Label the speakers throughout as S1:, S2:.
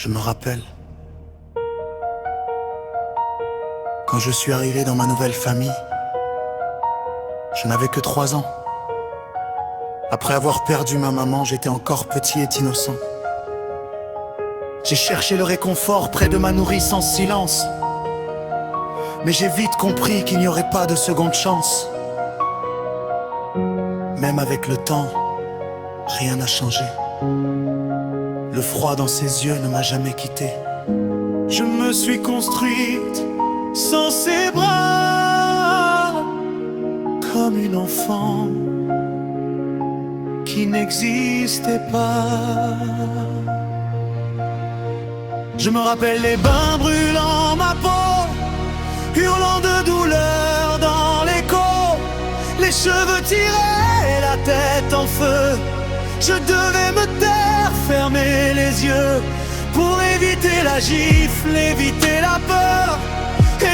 S1: Je me rappelle, quand je suis arrivé dans ma nouvelle famille, je n'avais que 3 ans. Après avoir perdu ma maman, j'étais encore petit et innocent. J'ai cherché le réconfort près de ma nourrice en silence, mais j'ai vite compris qu'il n'y aurait pas de seconde chance. Même avec le temps, rien n'a changé. Le froid dans ses yeux ne m'a jamais quitté. Je me suis construite sans ses bras, comme une enfant qui n'existait pas. Je me rappelle les bains brûlant ma peau, hurlant de douleur dans l'écho, les cheveux tirés, la tête en feu. Je devais me taire, fermer les yeux, pour éviter la gifle, éviter la peur,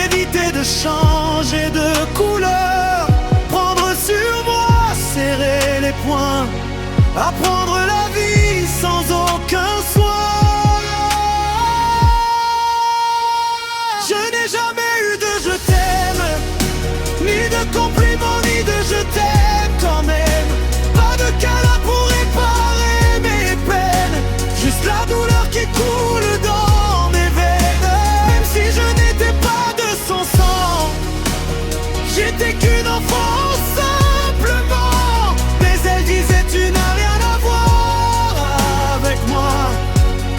S1: éviter de changer de couleur, prendre sur moi, serrer les poings, apprendre la vie sans aucun soin. Je n'ai jamais eu de je t'aime, ni de compliments, ni de je t'aime quand même. Pas de câlin pour réparer mes peines, juste la douleur qui coule dans mes veines. Même si je n'étais pas de son sang, j'étais qu'une enfant simplement. Mais elle disait tu n'as rien à voir avec moi,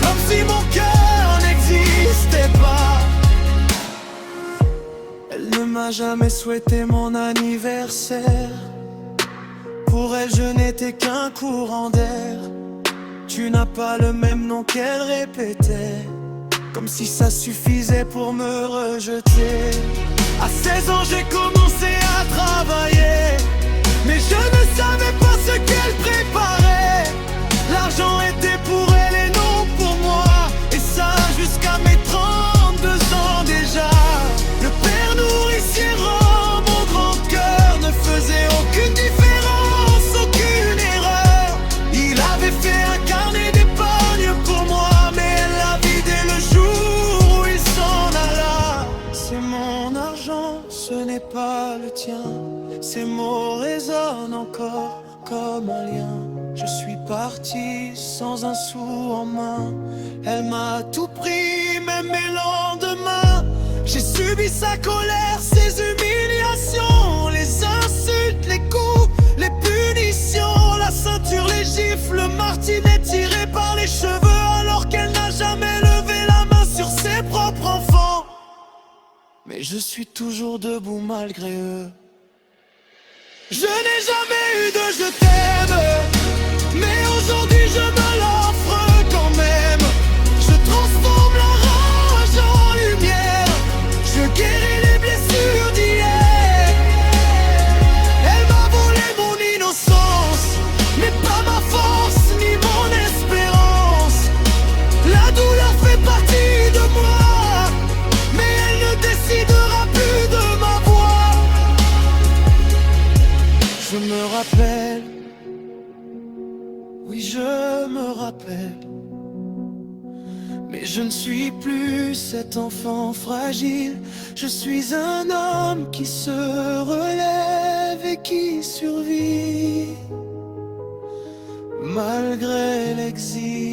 S1: comme si mon cœur n'existait pas. Elle ne m'a jamais souhaité mon anniversaire. Pour elle je n'étais qu'un courant d'air. Tu n'as pas le même nom qu'elle répétait, comme si ça suffisait pour me rejeter. À 16 ans j'ai commencé à travailler, mais je ne savais pas ce qu'elle préparait. L'argent était pour elle et non pour moi, et ça jusqu'à mes 32 ans déjà. Le père nourricier rend mon grand cœur ne faisait aucune différence, aucune erreur. Il avait fait un carnet d'épargne pour moi, mais elle l'a vidé le jour où il s'en alla. C'est mon argent, ce n'est pas le tien. Ces mots résonnent encore comme un lien. Je suis parti sans un sou en main. Elle m'a tout pris, même mes lendemains. J'ai subi sa colère, ses humiliations, les insultes, les coups, les punitions, la ceinture, les gifles, le martinet tiré par les cheveux, alors qu'elle n'a jamais levé la main sur ses propres enfants. Mais je suis toujours debout malgré eux. Je n'ai jamais eu de je t'aime, mais aujourd'hui je me l'offre quand même. Je transforme la rage en lumière, je guéris les blessures d'hier. Elle m'a volé mon innocence, mais pas ma force ni mon espérance. La douleur fait partie de moi, mais elle ne décidera plus de ma voix. Je me rappelle, oui je me rappelle, mais je ne suis plus cet enfant fragile. Je suis un homme qui se relève et qui survit malgré l'exil.